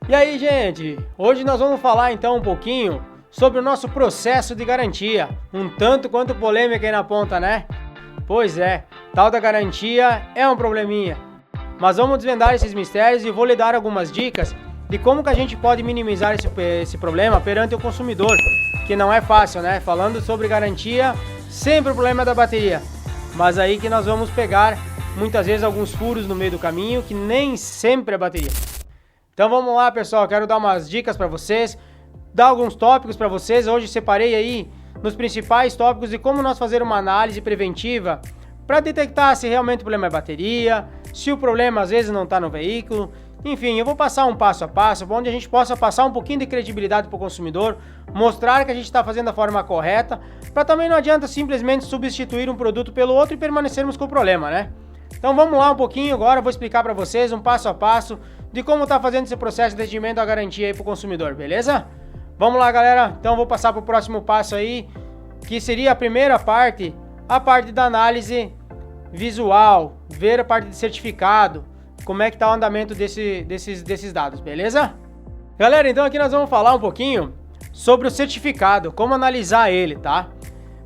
E aí, gente, hoje nós vamos falar então um pouquinho sobre o nosso processo de garantia, um tanto quanto polêmica aí na ponta, né? Pois é, tal da garantia é um probleminha, mas vamos desvendar esses mistérios e vou lhe dar algumas dicas de como que a gente pode minimizar esse problema perante o consumidor, que não é fácil, né? Falando sobre garantia, sempre o problema é da bateria, mas aí que nós vamos pegar muitas vezes alguns furos no meio do caminho, que nem sempre é bateria. Então vamos lá, pessoal, quero dar umas dicas para vocês, dar alguns tópicos para vocês. Hoje separei aí nos principais tópicos de como nós fazer uma análise preventiva para detectar se realmente o problema é bateria, se o problema às vezes não está no veículo. Enfim, eu vou passar um passo a passo, onde a gente possa passar um pouquinho de credibilidade para o consumidor, mostrar que a gente está fazendo da forma correta, para também não adianta simplesmente substituir um produto pelo outro e permanecermos com o problema, né? Então vamos lá um pouquinho agora, eu vou explicar para vocês um passo a passo de como está fazendo esse processo de atendimento da garantia aí para o consumidor, beleza? Vamos lá, galera, então vou passar para o próximo passo aí, que seria a primeira parte, a parte da análise visual, ver a parte de certificado, como é que está o andamento desses dados, beleza? Galera, então aqui nós vamos falar um pouquinho sobre o certificado, como analisar ele, tá?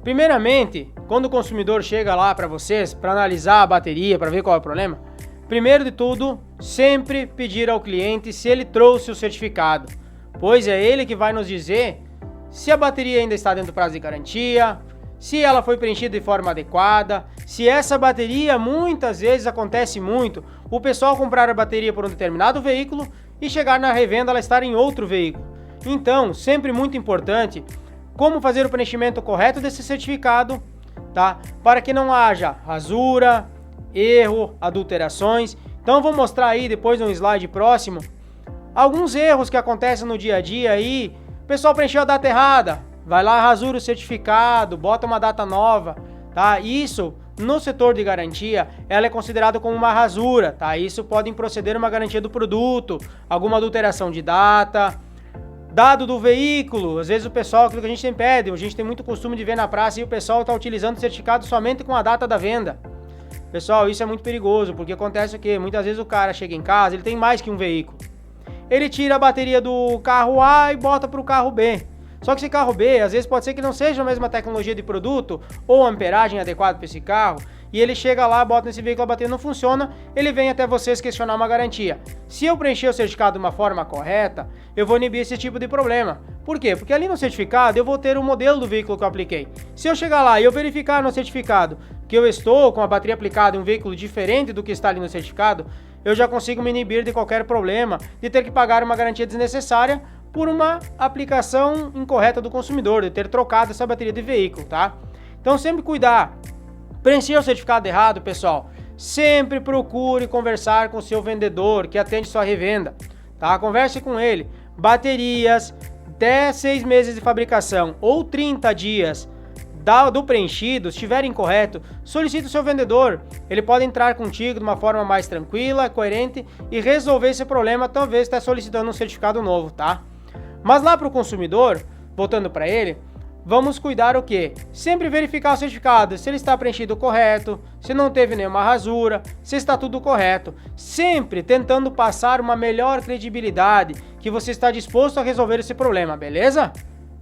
Primeiramente, quando o consumidor chega lá para vocês, para analisar a bateria, para ver qual é o problema, primeiro de tudo, sempre pedir ao cliente se ele trouxe o certificado, pois é ele que vai nos dizer se a bateria ainda está dentro do prazo de garantia, se ela foi preenchida de forma adequada, se essa bateria, muitas vezes acontece muito, o pessoal comprar a bateria por um determinado veículo e chegar na revenda ela estar em outro veículo. Então, sempre muito importante, como fazer o preenchimento correto desse certificado, tá? Para que não haja rasura, erro, adulterações. Então eu vou mostrar aí depois no slide próximo alguns erros que acontecem no dia a dia aí. O pessoal preencheu a data errada, vai lá, rasura o certificado, bota uma data nova, tá? Isso no setor de garantia, ela é considerada como uma rasura, tá? Isso pode proceder uma garantia do produto, alguma adulteração de data. Dado do veículo, às vezes o pessoal, aquilo que a gente sempre pede, a gente tem muito costume de ver na praça e o pessoal está utilizando o certificado somente com a data da venda. Pessoal, isso é muito perigoso, porque acontece o quê? Muitas vezes o cara chega em casa, ele tem mais que um veículo. Ele tira a bateria do carro A e bota para o carro B. Só que esse carro B, às vezes pode ser que não seja a mesma tecnologia de produto ou amperagem adequada para esse carro, e ele chega lá, bota nesse veículo, a bateria não funciona, ele vem até vocês questionar uma garantia. Se eu preencher o certificado de uma forma correta, eu vou inibir esse tipo de problema. Por quê? Porque ali no certificado eu vou ter o modelo do veículo que eu apliquei. Se eu chegar lá e eu verificar no certificado que eu estou com a bateria aplicada em um veículo diferente do que está ali no certificado, eu já consigo me inibir de qualquer problema de ter que pagar uma garantia desnecessária por uma aplicação incorreta do consumidor, de ter trocado essa bateria de veículo, tá? Então sempre cuidar. Preencher o certificado errado, pessoal, sempre procure conversar com o seu vendedor que atende sua revenda, tá? Converse com ele. Baterias, até 6 meses de fabricação ou 30 dias do preenchido, se estiver incorreto, solicite o seu vendedor. Ele pode entrar contigo de uma forma mais tranquila, coerente e resolver esse problema, talvez até solicitando um certificado novo, tá? Mas lá para o consumidor, voltando para ele, vamos cuidar o quê? Sempre verificar o certificado, se ele está preenchido correto, se não teve nenhuma rasura, se está tudo correto. Sempre tentando passar uma melhor credibilidade, que você está disposto a resolver esse problema, beleza?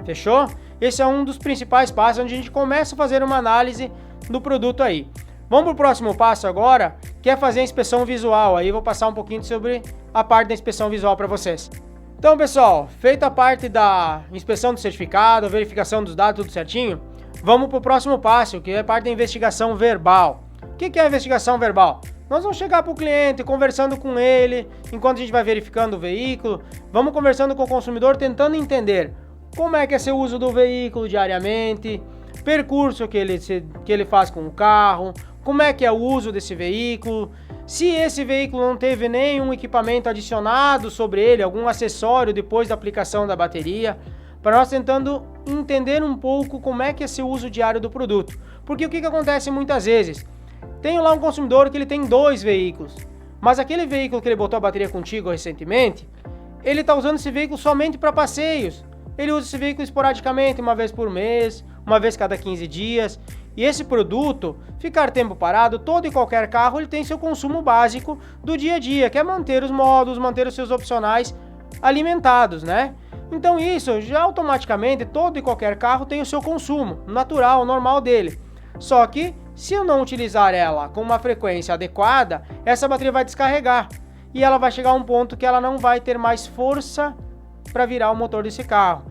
Fechou? Esse é um dos principais passos, onde a gente começa a fazer uma análise do produto aí. Vamos para o próximo passo agora, que é fazer a inspeção visual. Aí eu vou passar um pouquinho sobre a parte da inspeção visual para vocês. Então, pessoal, feita a parte da inspeção do certificado, a verificação dos dados, tudo certinho, vamos para o próximo passo, que é a parte da investigação verbal. O que é a investigação verbal? Nós vamos chegar para o cliente, conversando com ele, enquanto a gente vai verificando o veículo, vamos conversando com o consumidor, tentando entender como é que é seu uso do veículo diariamente, percurso que ele faz com o carro, como é que é o uso desse veículo, se esse veículo não teve nenhum equipamento adicionado sobre ele, algum acessório depois da aplicação da bateria, para nós tentando entender um pouco como é que é seu uso diário do produto. Porque o que acontece muitas vezes? Tem lá um consumidor que ele tem 2 veículos, mas aquele veículo que ele botou a bateria contigo recentemente, ele está usando esse veículo somente para passeios. Ele usa esse veículo esporadicamente, uma vez por mês, uma vez cada 15 dias. E esse produto, ficar tempo parado, todo e qualquer carro ele tem seu consumo básico do dia a dia, que é manter os modos, manter os seus opcionais alimentados, né? Então isso já automaticamente todo e qualquer carro tem o seu consumo natural, normal dele. Só que se eu não utilizar ela com uma frequência adequada, essa bateria vai descarregar e ela vai chegar a um ponto que ela não vai ter mais força para virar o motor desse carro.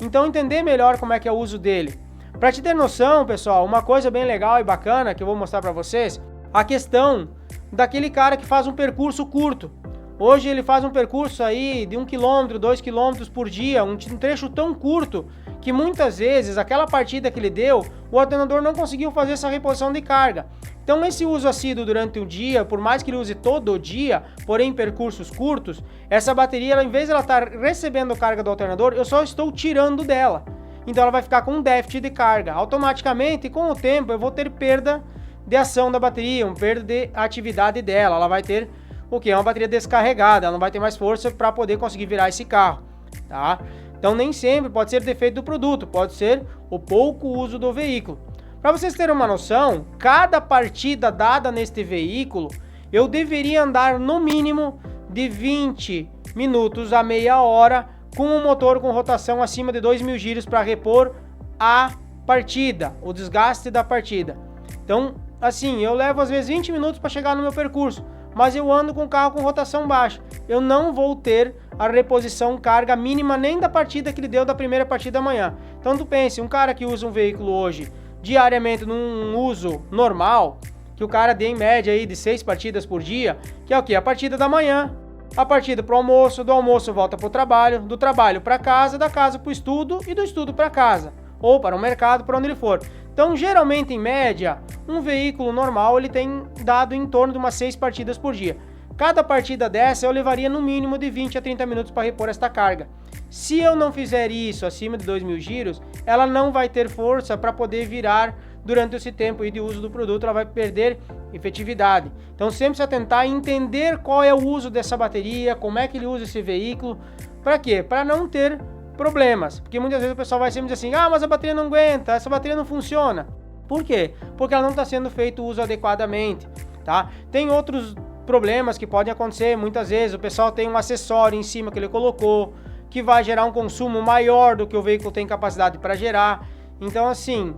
Então entender melhor como é que é o uso dele. Para te ter noção, pessoal, uma coisa bem legal e bacana que eu vou mostrar para vocês, a questão daquele cara que faz um percurso curto. Hoje ele faz um percurso aí de 1 km, 2 km por dia, um trecho tão curto que muitas vezes aquela partida que ele deu, o alternador não conseguiu fazer essa reposição de carga. Então esse uso assíduo durante o dia, por mais que ele use todo o dia, porém em percursos curtos, essa bateria, ela, em vez de ela estar recebendo carga do alternador, eu só estou tirando dela. Então ela vai ficar com um déficit de carga. Automaticamente, com o tempo, eu vou ter perda de ação da bateria, uma perda de atividade dela. Ela vai ter o que? Uma bateria descarregada, ela não vai ter mais força para poder conseguir virar esse carro, tá? Então nem sempre pode ser defeito do produto, pode ser o pouco uso do veículo. Para vocês terem uma noção, cada partida dada neste veículo, eu deveria andar no mínimo de 20 minutos a meia hora com um motor com rotação acima de 2.000 giros para repor a partida, o desgaste da partida. Então, assim, eu levo às vezes 20 minutos para chegar no meu percurso, mas eu ando com o carro com rotação baixa. Eu não vou ter a reposição carga mínima nem da partida que ele deu da primeira partida da manhã. Então tu pense, um cara que usa um veículo hoje diariamente num uso normal, que o cara dê em média aí de 6 partidas por dia, que é o que? A partida da manhã, a partida para o almoço, do almoço volta para o trabalho, do trabalho para casa, da casa para o estudo e do estudo para casa, ou para o mercado, para onde ele for. Então, geralmente, em média, um veículo normal ele tem dado em torno de umas 6 partidas por dia. Cada partida dessa eu levaria no mínimo de 20 a 30 minutos para repor esta carga. Se eu não fizer isso acima de 2.000 giros, ela não vai ter força para poder virar durante esse tempo de uso do produto, ela vai perder efetividade. Então, sempre se atentar a entender qual é o uso dessa bateria, como é que ele usa esse veículo, para quê? Para não ter problemas, porque muitas vezes o pessoal vai sempre dizer assim, mas a bateria não aguenta, essa bateria não funciona. Por quê? Porque ela não está sendo feito uso adequadamente, tá? Tem outros problemas que podem acontecer, muitas vezes o pessoal tem um acessório em cima que ele colocou, que vai gerar um consumo maior do que o veículo tem capacidade para gerar. Então assim,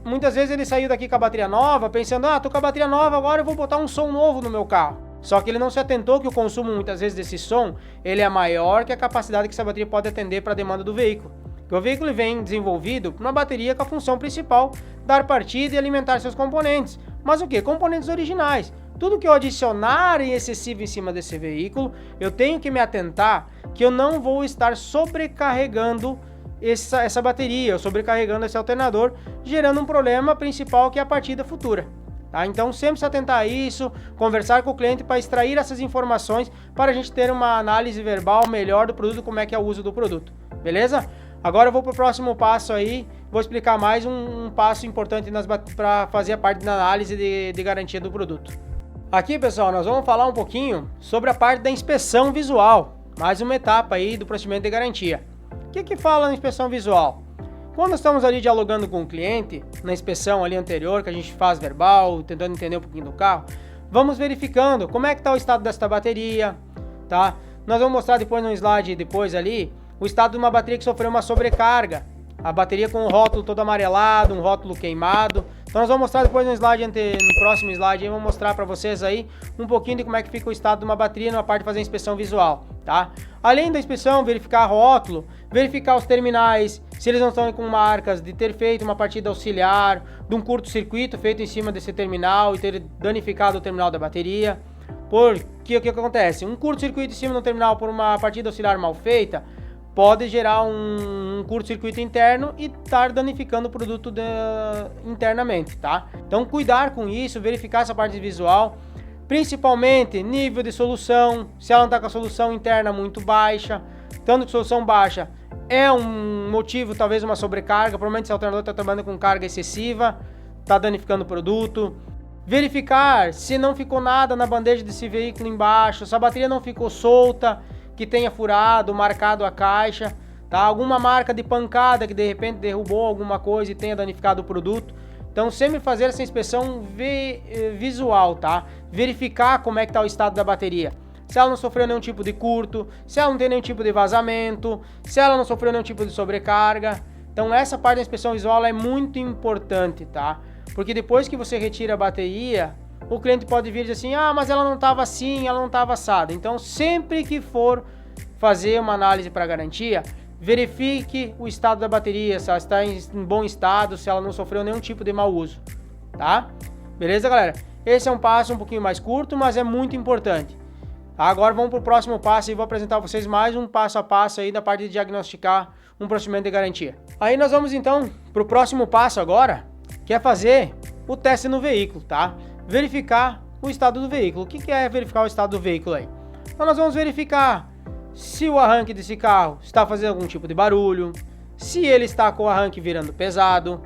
muitas vezes ele saiu daqui com a bateria nova, pensando, tô com a bateria nova, agora eu vou botar um som novo no meu carro. Só que ele não se atentou que o consumo muitas vezes desse som, ele é maior que a capacidade que essa bateria pode atender para a demanda do veículo. Porque o veículo vem desenvolvido por uma bateria com a função principal dar partida e alimentar seus componentes. Mas o que? Componentes originais. Tudo que eu adicionar em excessivo em cima desse veículo, eu tenho que me atentar que eu não vou estar sobrecarregando essa bateria, sobrecarregando esse alternador, gerando um problema principal que é a partida futura. Tá? Então sempre se atentar a isso, conversar com o cliente para extrair essas informações para a gente ter uma análise verbal melhor do produto, como é que é o uso do produto, beleza? Agora eu vou para o próximo passo aí, vou explicar mais um passo importante para fazer a parte da análise de garantia do produto. Aqui pessoal, nós vamos falar um pouquinho sobre a parte da inspeção visual, mais uma etapa aí do procedimento de garantia. O que fala na inspeção visual? Quando estamos ali dialogando com o cliente, na inspeção ali anterior, que a gente faz verbal, tentando entender um pouquinho do carro, vamos verificando como é que está o estado desta bateria, tá? Nós vamos mostrar depois no slide, depois ali, o estado de uma bateria que sofreu uma sobrecarga. A bateria com o rótulo todo amarelado, um rótulo queimado. Então nós vamos mostrar depois no slide, no próximo slide, eu vou mostrar para vocês aí um pouquinho de como é que fica o estado de uma bateria na parte de fazer a inspeção visual, tá? Além da inspeção, verificar rótulo, verificar os terminais, se eles não estão com marcas de ter feito uma partida auxiliar, de um curto-circuito feito em cima desse terminal e ter danificado o terminal da bateria. Porque o que acontece? Um curto-circuito em cima do terminal por uma partida auxiliar mal feita pode gerar um curto-circuito interno e estar danificando o produto internamente, tá? Então cuidar com isso, verificar essa parte visual, principalmente nível de solução, se ela não está com a solução interna muito baixa, tanto que solução baixa é um motivo, talvez uma sobrecarga, provavelmente se o alternador está trabalhando com carga excessiva, está danificando o produto. Verificar se não ficou nada na bandeja desse veículo embaixo, se a bateria não ficou solta, que tenha furado, marcado a caixa, tá? Alguma marca de pancada que de repente derrubou alguma coisa e tenha danificado o produto. Então sempre fazer essa inspeção visual, tá? Verificar como é que está o estado da bateria. se ela não sofreu nenhum tipo de curto, se ela não tem nenhum tipo de vazamento, se ela não sofreu nenhum tipo de sobrecarga. Então essa parte da inspeção visual ela é muito importante, tá? Porque depois que você retira a bateria, o cliente pode vir e dizer assim, ah, mas ela não estava assim, ela não estava assada. Então sempre que for fazer uma análise para garantia, verifique o estado da bateria, se ela está em bom estado, se ela não sofreu nenhum tipo de mau uso, tá? Beleza, galera? Esse é um passo um pouquinho mais curto, mas é muito importante. Agora vamos para o próximo passo e vou apresentar a vocês mais um passo a passo aí da parte de diagnosticar um procedimento de garantia. Aí nós vamos então para o próximo passo agora, que é fazer o teste no veículo, tá? Verificar o estado do veículo. O que é verificar o estado do veículo aí? Então nós vamos verificar se o arranque desse carro está fazendo algum tipo de barulho, se ele está com o arranque virando pesado.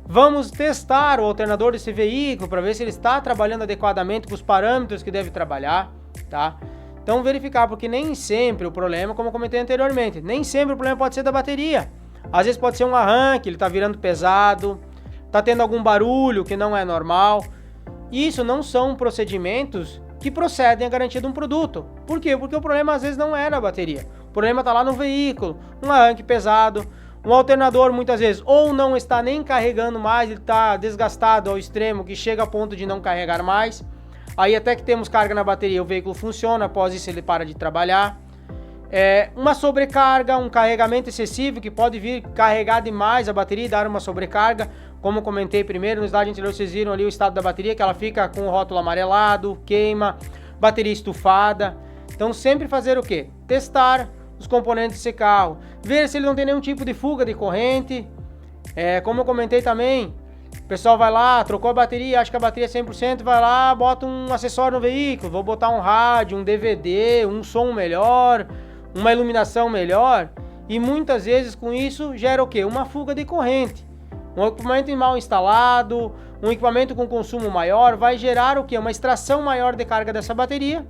Vamos testar o alternador desse veículo para ver se ele está trabalhando adequadamente com os parâmetros que deve trabalhar, tá? Então verificar, porque nem sempre o problema, como eu comentei anteriormente, nem sempre o problema pode ser da bateria. Às vezes pode ser um arranque, ele está virando pesado, está tendo algum barulho que não é normal. Isso não são procedimentos que procedem à garantia de um produto. Por quê? Porque o problema às vezes não é na bateria. O problema está lá no veículo, um arranque pesado, um alternador muitas vezes ou não está nem carregando mais, ele está desgastado ao extremo que chega a ponto de não carregar mais. Aí até que temos carga na bateria, o veículo funciona, após isso ele para de trabalhar. Uma sobrecarga, um carregamento excessivo que pode vir carregar demais a bateria e dar uma sobrecarga. Como comentei primeiro, no slide anterior vocês viram ali o estado da bateria, que ela fica com o rótulo amarelado, queima, bateria estufada. Então sempre fazer o quê? Testar os componentes desse carro, ver se ele não tem nenhum tipo de fuga de corrente. Como eu comentei também, o pessoal vai lá, trocou a bateria, acha que a bateria é 100%, vai lá, bota um acessório no veículo, vou botar um rádio, um DVD, um som melhor, uma iluminação melhor, e muitas vezes com isso gera o quê? Uma fuga de corrente. Um equipamento mal instalado, um equipamento com consumo maior, vai gerar o quê? Uma extração maior de carga dessa bateria.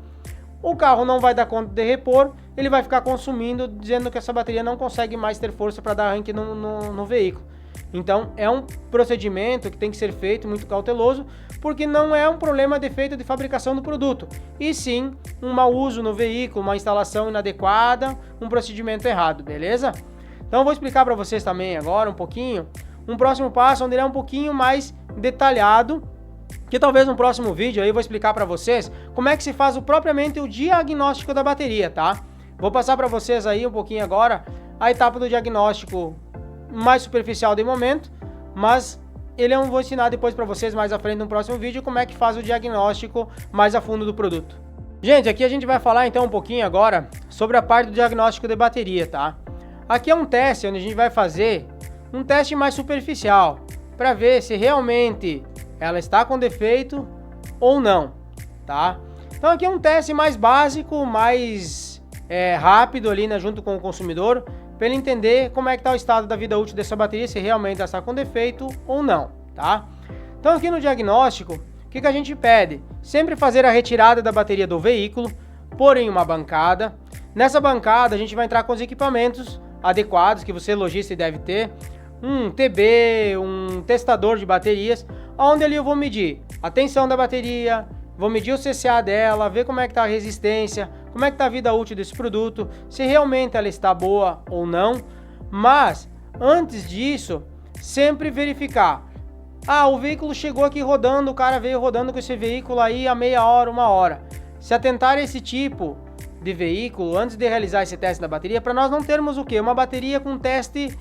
O carro não vai dar conta de repor, ele vai ficar consumindo, dizendo que essa bateria não consegue mais ter força para dar arranque no veículo. Então é um procedimento que tem que ser feito muito cauteloso, porque não é um problema defeito de fabricação do produto, e sim um mau uso no veículo, uma instalação inadequada, um procedimento errado, beleza? Então eu vou explicar para vocês também agora um pouquinho, um próximo passo onde ele é um pouquinho mais detalhado, que talvez no próximo vídeo aí eu vou explicar para vocês como é que se faz propriamente o diagnóstico da bateria, tá? Vou passar para vocês aí um pouquinho agora a etapa do diagnóstico mais superficial de momento, mas eu vou ensinar depois para vocês mais à frente no próximo vídeo como é que faz o diagnóstico mais a fundo do produto. Gente, aqui a gente vai falar então um pouquinho agora sobre a parte do diagnóstico de bateria, tá? Aqui é um teste onde a gente vai fazer um teste mais superficial para ver se realmente ela está com defeito ou não, tá? Então aqui é um teste mais básico, mais rápido ali, né, junto com o consumidor, para ele entender como é que está o estado da vida útil dessa bateria, se realmente ela está com defeito ou não, tá? Então aqui no diagnóstico, o que a gente pede? Sempre fazer a retirada da bateria do veículo, pôr em uma bancada. Nessa bancada a gente vai entrar com os equipamentos adequados que você lojista deve ter, um TB, um testador de baterias, onde ali eu vou medir a tensão da bateria, vou medir o CCA dela, ver como é que está a resistência, como é que está a vida útil desse produto, se realmente ela está boa ou não. Mas antes disso, sempre verificar. O veículo chegou aqui rodando, o cara veio rodando com esse veículo aí a meia hora, 1 hora. Se atentar a esse tipo de veículo antes de realizar esse teste da bateria, para nós não termos o quê? Uma bateria com teste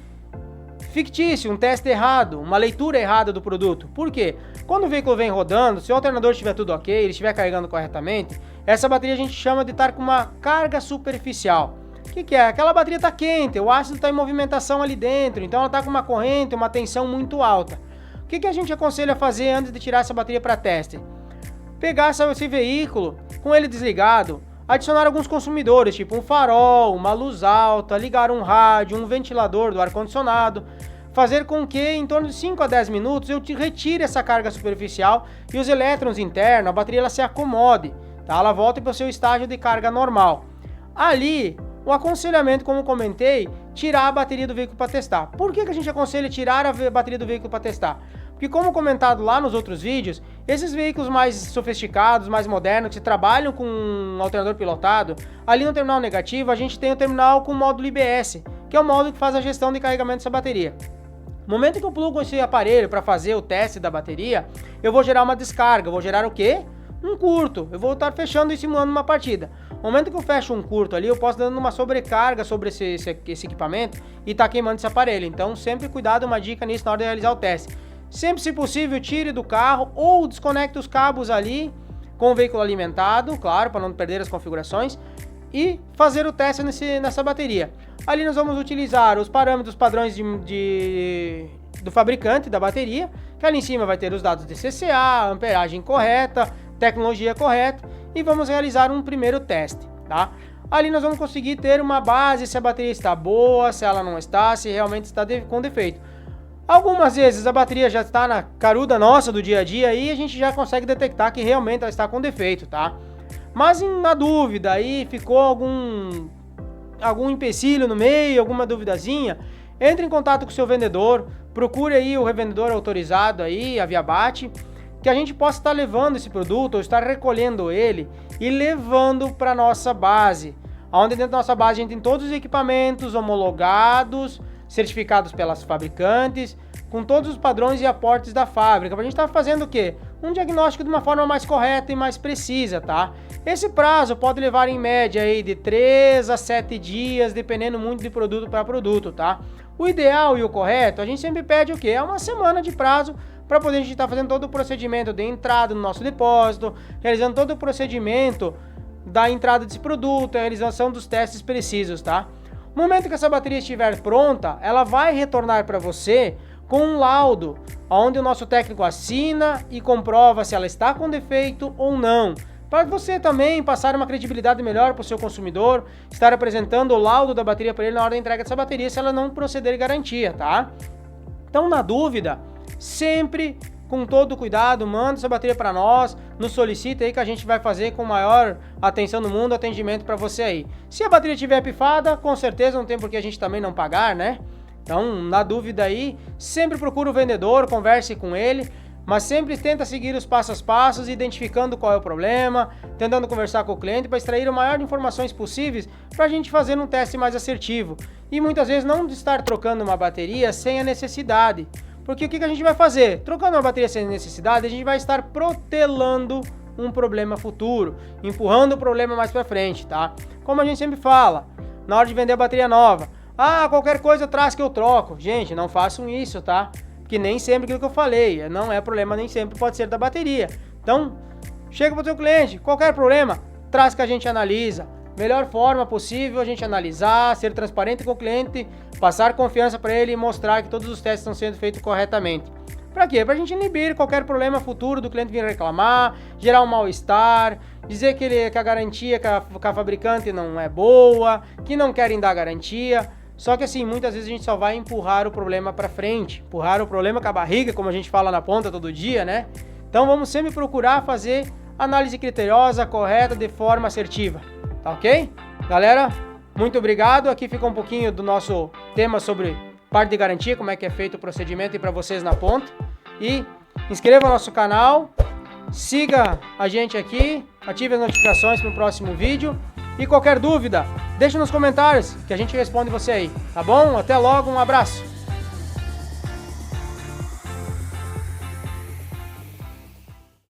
fictício, um teste errado, uma leitura errada do produto. Por quê? Quando o veículo vem rodando, se o alternador estiver tudo ok, ele estiver carregando corretamente, essa bateria a gente chama de estar com uma carga superficial. O que é? Aquela bateria está quente, o ácido está em movimentação ali dentro, então ela está com uma corrente, uma tensão muito alta. O que a gente aconselha a fazer antes de tirar essa bateria para teste? Pegar esse veículo com ele desligado, adicionar alguns consumidores, tipo um farol, uma luz alta, ligar um rádio, um ventilador do ar-condicionado, fazer com que em torno de 5 a 10 minutos eu retire essa carga superficial e os elétrons internos, a bateria ela se acomode, tá? Ela volta para o seu estágio de carga normal. Ali, o aconselhamento, como comentei, tirar a bateria do veículo para testar. Por que a gente aconselha tirar a bateria do veículo para testar? Porque como comentado lá nos outros vídeos, esses veículos mais sofisticados, mais modernos, que trabalham com um alternador pilotado, ali no terminal negativo a gente tem o terminal com o módulo IBS, que é o módulo que faz a gestão de carregamento dessa bateria. No momento que eu plugo esse aparelho para fazer o teste da bateria, eu vou gerar uma descarga, eu vou gerar o quê? Um curto, eu vou estar fechando e simulando uma partida. No momento que eu fecho um curto ali, eu posso estar dando uma sobrecarga sobre esse equipamento e estar queimando esse aparelho. Então sempre cuidado, uma dica nisso na hora de realizar o teste. Sempre, se possível, tire do carro ou desconecte os cabos ali com o veículo alimentado, claro, para não perder as configurações, e fazer o teste nessa bateria. Ali nós vamos utilizar os parâmetros padrões do fabricante da bateria, que ali em cima vai ter os dados de CCA, amperagem correta, tecnologia correta, e vamos realizar um primeiro teste, tá? Ali nós vamos conseguir ter uma base se a bateria está boa, se ela não está, se realmente está com defeito. Algumas vezes a bateria já está na caruda nossa do dia a dia e a gente já consegue detectar que realmente ela está com defeito, tá? Mas na dúvida aí ficou algum empecilho no meio, alguma duvidazinha, entre em contato com o seu vendedor, procure aí o revendedor autorizado aí, a Viabate, que a gente possa estar levando esse produto ou estar recolhendo ele e levando para nossa base, onde dentro da nossa base a gente tem todos os equipamentos homologados, certificados pelas fabricantes, com todos os padrões e aportes da fábrica, para a gente estar fazendo o quê? Um diagnóstico de uma forma mais correta e mais precisa, tá? Esse prazo pode levar em média aí de 3 a 7 dias, dependendo muito de produto para produto, tá? O ideal e o correto, a gente sempre pede o quê? É uma semana de prazo para poder a gente estar fazendo todo o procedimento de entrada no nosso depósito, realizando todo o procedimento da entrada desse produto, a realização dos testes precisos, tá? No momento que essa bateria estiver pronta, ela vai retornar para você com um laudo, onde o nosso técnico assina e comprova se ela está com defeito ou não. Para você também passar uma credibilidade melhor para o seu consumidor, estar apresentando o laudo da bateria para ele na hora da entrega dessa bateria, se ela não proceder garantia, tá? Então, na dúvida, sempre com todo cuidado, manda essa bateria para nós, nos solicita aí que a gente vai fazer com maior atenção no mundo, atendimento para você aí. Se a bateria estiver pifada, com certeza não tem por que a gente também não pagar, né? Então, na dúvida aí, sempre procura o vendedor, converse com ele, mas sempre tenta seguir os passos a passos, identificando qual é o problema, tentando conversar com o cliente para extrair o maior de informações possíveis para a gente fazer um teste mais assertivo. E muitas vezes não estar trocando uma bateria sem a necessidade. Porque o que a gente vai fazer? Trocando uma bateria sem necessidade, a gente vai estar protelando um problema futuro, empurrando o problema mais para frente, tá? Como a gente sempre fala, na hora de vender a bateria nova, qualquer coisa traz que eu troco. Gente, não façam isso, tá? Porque nem sempre aquilo que eu falei, não é problema, nem sempre pode ser da bateria. Então, chega para o seu cliente, qualquer problema, traz que a gente analisa. Melhor forma possível a gente analisar, ser transparente com o cliente, passar confiança para ele e mostrar que todos os testes estão sendo feitos corretamente. Para quê? Para a gente inibir qualquer problema futuro do cliente vir reclamar, gerar um mal-estar, dizer que a garantia que a fabricante não é boa, que não querem dar garantia. Só que assim, muitas vezes a gente só vai empurrar o problema para frente, empurrar o problema com a barriga, como a gente fala na ponta todo dia, né? Então vamos sempre procurar fazer análise criteriosa, correta, de forma assertiva. Tá ok? Galera, muito obrigado. Aqui fica um pouquinho do nosso tema sobre parte de garantia, como é que é feito o procedimento e para vocês na ponta. E inscreva no nosso canal, siga a gente aqui, ative as notificações para o próximo vídeo. E qualquer dúvida, deixa nos comentários que a gente responde você aí, tá bom? Até logo, um abraço!